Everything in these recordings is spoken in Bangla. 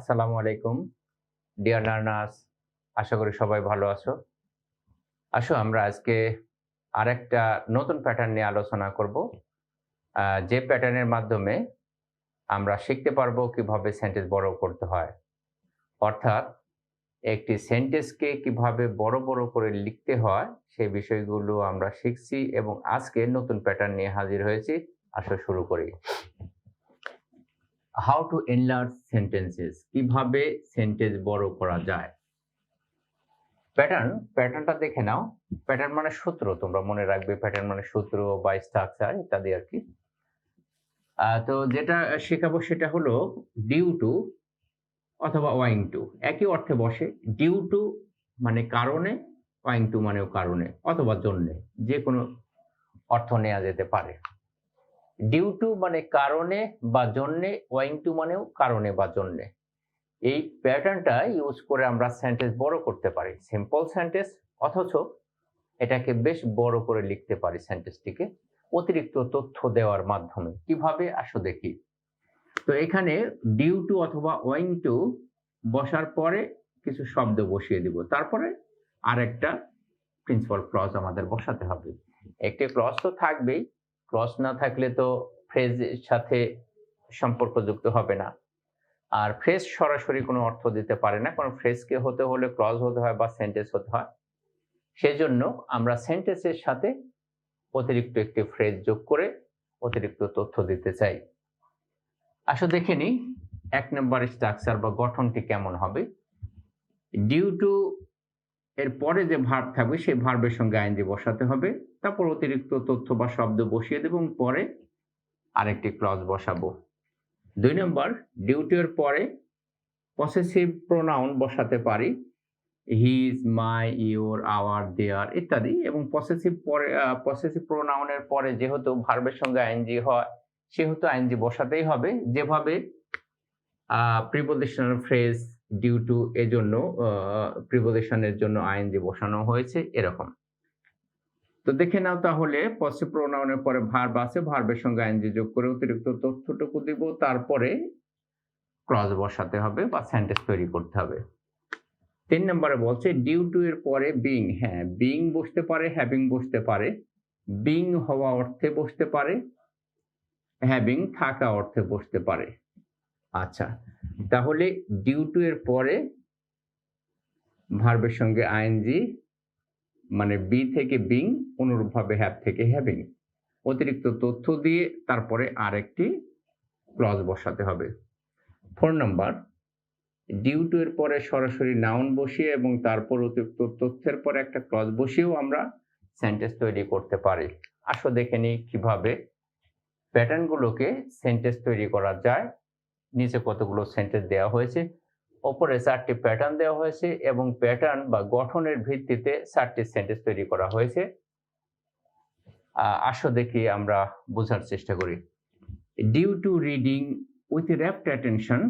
আসসালামু আলাইকুম ডিয়ার লার্নার্স, আশা করি সবাই ভালো আছো। আসো আমরা আজকে আরেকটা নতুন প্যাটার্ন নিয়ে আলোচনা করব, যে প্যাটার্নের মাধ্যমে আমরা শিখতে পারবো কিভাবে সেন্টেন্স বড় করতে হয়। অর্থাৎ একটি সেন্টেন্সকে কিভাবে বড় বড় করে লিখতে হয় সেই বিষয়গুলো আমরা শিখছি এবং আজকে নতুন প্যাটার্ন নিয়ে হাজির হয়েছি। আসো শুরু করি। হাউ টু এনলার্জ সেন্টেন্সেস, কিভাবে সেন্টেন্স বড় করা যায়। প্যাটার্নটা দেখে নাও। প্যাটার্ন মানে সূত্র, তোমরা মনে রাখবে প্যাটার্ন মানে সূত্র বা স্ট্রাকচার ইত্যাদি আর কি। তো যেটা শেখাবো সেটা হলো ডিউ টু অথবা ওয়াইং টু, একই অর্থে বসে। ডিউ টু মানে কারণে, ওয়াইং টু মানেও কারণে অথবা জন্যে, যে কোনো অর্থ নেওয়া যেতে পারে। ডিউ টু মানে কারণে বা জন্যে, ওয়াইং টু মানেও কারণে বা জন্যে। এই প্যাটার্নটা ইউজ করে আমরা সেন্টেন্স বড় করতে পারি, সিম্পল সেন্টেন্স, অথচ এটাকে বেশ বড় করে লিখতে পারি সেন্টেন্সটিকে অতিরিক্ত তথ্য দেওয়ার মাধ্যমে। কিভাবে আসো দেখি। তো এখানে ডিউ টু অথবা ওয়িং টু বসার পরে কিছু শব্দ বসিয়ে দিব, তারপরে আরেকটা প্রিন্সিপাল ক্লজ আমাদের বসাতে হবে। একটি ক্লজ তো থাকবেই, ক্লজ না থাকলে তো ফ্রেজের সাথে সম্পর্কযুক্ত হবে না। আর ফ্রেজ সরাসরি কোনো অর্থ দিতে পারে না, কারণ ফ্রেজকে হতে হলে ক্লজ হতে হয় বা সেন্টেন্স হতে হয়। সেজন্য আমরা সেন্টেন্সের সাথে অতিরিক্ত একটি ফ্রেজ যোগ করে অতিরিক্ত তথ্য দিতে চাই। আসো দেখে নিই এক নম্বর স্ট্রাকচার বা গঠনটি কেমন হবে। ডিউ টু এর পরে যে ভার্ব থাকবে সেই ভার্বের সঙ্গে আইএনজি বসাতে হবে, তারপর অতিরিক্ত তথ্য বা শব্দ বসিয়ে দেব এবং পরে আরেকটি ক্লজ বসাবো। 2 নম্বর, ডিউ টু এর পরে পসেসিভ প্রোনাউন বসাতে পারি, হিজ, মাই, ইওর, আওয়ার, দেয়ার ইত্যাদি। এবং পসেসিভ প্রোনাউনের পরে যেহেতু ভার্বের সঙ্গে আইএনজি হয় সেহেতু আইএনজি বসাতেই হবে, যেভাবে প্রিপোজিশনাল ফ্রেজ ডিউ টু এজন্য প্রিপোজিশনের জন্য আইএনজি বসানো হয়েছে এরকম। তো দেখে নাও তাহলে, পসেসিভ প্রোনাউনের পরে ভার্ব আছে, ভার্বের সঙ্গে আইএনজি যোগ করে অতিরিক্ত তথ্যটুকু দিব, তারপরে ক্লজ বসাতে হবে বা সেন্টেন্স তৈরি করতে হবে। 3 নম্বরে বলছে ডিউ টু এর পরে বিং, হ্যাঁ বিং বসতে পারে, হ্যাভিং বসতে পারে। বিং হওয়া অর্থে বসতে পারে, হ্যাভিং থাকা অর্থে বসতে পারে। আচ্ছা, তাহলে ডিউ টু এর পরে ভার্বের সঙ্গে আইএনজি মানে বি থেকে বিং, অনুরূপভাবে হ্যাভ থেকে হ্যাভিং, অতিরিক্ত তথ্য দিয়ে তারপরে আরেকটি ক্লজ বসাতে হবে। 4 নম্বর, ডিউ টু এর পরে সরাসরি নাউন বসিয়ে এবং তারপর অতিরিক্ত তথ্যের পরে একটা ক্লজ বসিয়েও আমরা সেন্টেন্স তৈরি করতে পারি। আসো দেখে নিই কিভাবে প্যাটার্নগুলোকে সেন্টেন্স তৈরি করা যায়। নিচে কতগুলো সেন্টেন্স দেওয়া হয়েছে, ওপরে 4টি প্যাটার্ন দেওয়া হয়েছে এবং প্যাটার্ন বা গঠনের ভিত্তিতে 4টি সেন্টেন্স তৈরি করা হয়েছে। আসো দেখি আমরা বোঝার চেষ্টা করি। Due to reading with rapt attention,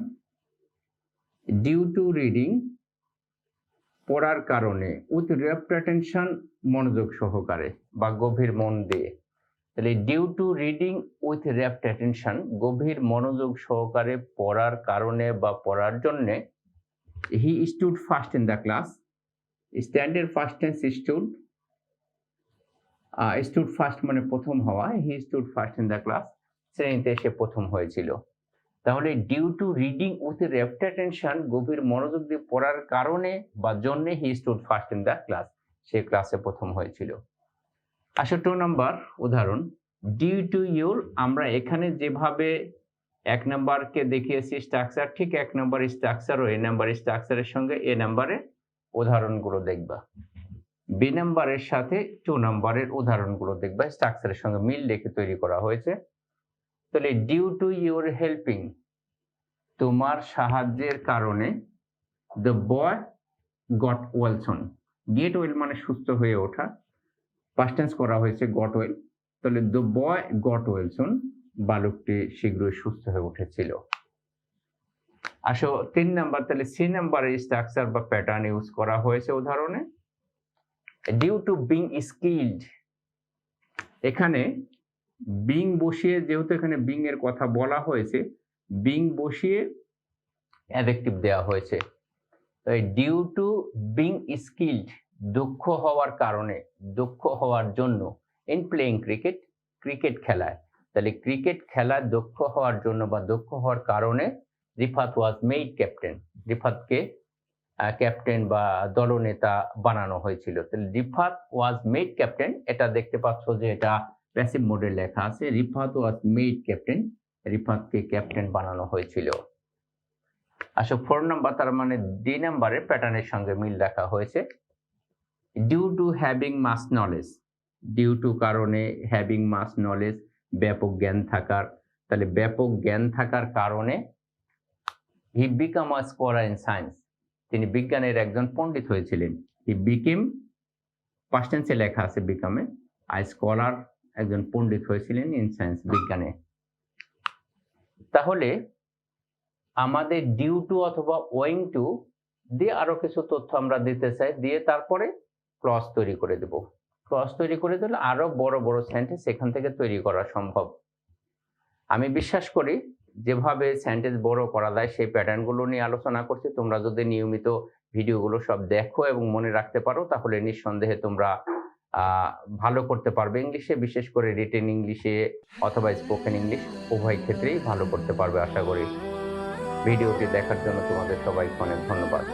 due to reading পড়ার কারণে, উইথ র্যাপ্ট অ্যাটেনশন মনোযোগ সহকারে বা গভীর মন দিয়ে। তাহলে due to reading with rapt attention, গভীর মনোযোগ সহকারে পড়ার কারণে বা পড়ার জন্যে। He stood first in the class, স্ট্যান্ডের first tense stood, stood first মানে প্রথম হওয়া, he stood first in the class, শ্রেণীতে সে প্রথম হয়েছিল। তাহলে due to reading with rapt attention, গভীর মনোযোগ দিয়ে পড়ার কারণে বা জন্যে he stood first in the class, সে ক্লাসে প্রথম হয়েছিল। আসলে 2 নম্বর উদাহরণ, ডিউ টু ইউর, আমরা এখানে যেভাবে 1 নম্বরকে দেখিয়েছি স্ট্রাকচার, ঠিক 1 নম্বর স্ট্রাকচার ও এ নাম্বার স্ট্রাকচারের সঙ্গে এ নাম্বারে উদাহরণগুলো দেখবা, বি নাম্বারের সাথে 2 নম্বরের উদাহরণগুলো দেখবা, স্ট্রাকচারের সঙ্গে মিল রেখে তৈরি করা হয়েছে। তাহলে ডিউ টু ইউর হেল্পিং, তোমার সাহায্যের কারণে, the boy got well soon, get well মানে সুস্থ হয়ে ওঠা, পাস্ট টেন্স করা হয়েছে গট ওয়েল। তাহলে the boy got well soon, বালকটি শীঘ্রই সুস্থ হয়ে উঠেছিল। আসো 3 নাম্বার, তাহলে সি নাম্বারের স্ট্রাকচার বা প্যাটার্ন ইউজ করা হয়েছে উদাহরণে। ডিউ টু বিং স্কিলড, এখানে বিং বসিয়ে, যেহেতু এখানে বিং এর কথা বলা হয়েছে, বিং বসিয়ে অ্যাডজেক্টিভ দেওয়া হয়েছে। তো এই ডিউ টু বিং স্কিলড, দক্ষ হওয়ার কারণে, দক্ষ হওয়ার জন্য, ইন প্লেইং ক্রিকেট, ক্রিকেট খেলায়। তাহলে ক্রিকেট খেলায় দক্ষ হওয়ার জন্য বা দক্ষ হওয়ার কারণে রিফাত ওয়াজ মেড ক্যাপ্টেন, রিফাতকে ক্যাপ্টেন বা দলনেতা বানানো হয়েছিল। তাহলে রিফাত ওয়াজ মেড ক্যাপ্টেন, এটা দেখতে পাচ্ছ যে এটা প্যাসিভ মোডে লেখা আছে, রিফাত ওয়াজ মেড ক্যাপ্টেন, রিফাতকে ক্যাপ্টেন বানানো হয়েছিল। আসলে 4 নাম্বার, তার মানে ডি নাম্বারের প্যাটার্নের সঙ্গে মিল রাখা হয়েছে। Due to having mass knowledge, due to কারণে, হ্যাভিং মাস নলেজ ব্যাপক জ্ঞান থাকার, তাহলে ব্যাপক জ্ঞান থাকার কারণে he became a scholar in science, তিনি বিজ্ঞানের একজন পণ্ডিত হয়েছিলেন। হি বিকেম, পাস্ট টেন্সে লেখা আছে বিকামে, আই স্কলার একজন পণ্ডিত হয়েছিলেন, ইন সায়েন্স বিজ্ঞানে। তাহলে আমাদের ডিউ টু অথবা ওয়িং টু দিয়ে আরো কিছু তথ্য আমরা দিতে চাই, দিয়ে তারপরে ক্লজ তৈরি করে দেব। ক্লজ তৈরি করে দিলে আরো বড় বড় সেন্টেন্স এখান থেকে তৈরি করা সম্ভব। আমি বিশ্বাস করি যেভাবে সেন্টেন্স বড় করা যায় সেই প্যাটার্নগুলো নিয়ে আলোচনা করছি। তোমরা যদি নিয়মিত ভিডিওগুলো সব দেখো এবং মনে রাখতে পারো তাহলে নিঃসন্দেহে তোমরা ভালো করতে পারবে ইংলিশে, বিশেষ করে রিটেন ইংলিশে অথবা স্পোকেন ইংলিশ উভয় ক্ষেত্রেই ভালো করতে পারবে আশা করি। ভিডিওটি দেখার জন্য তোমাদের সবাইকে অনেক ধন্যবাদ।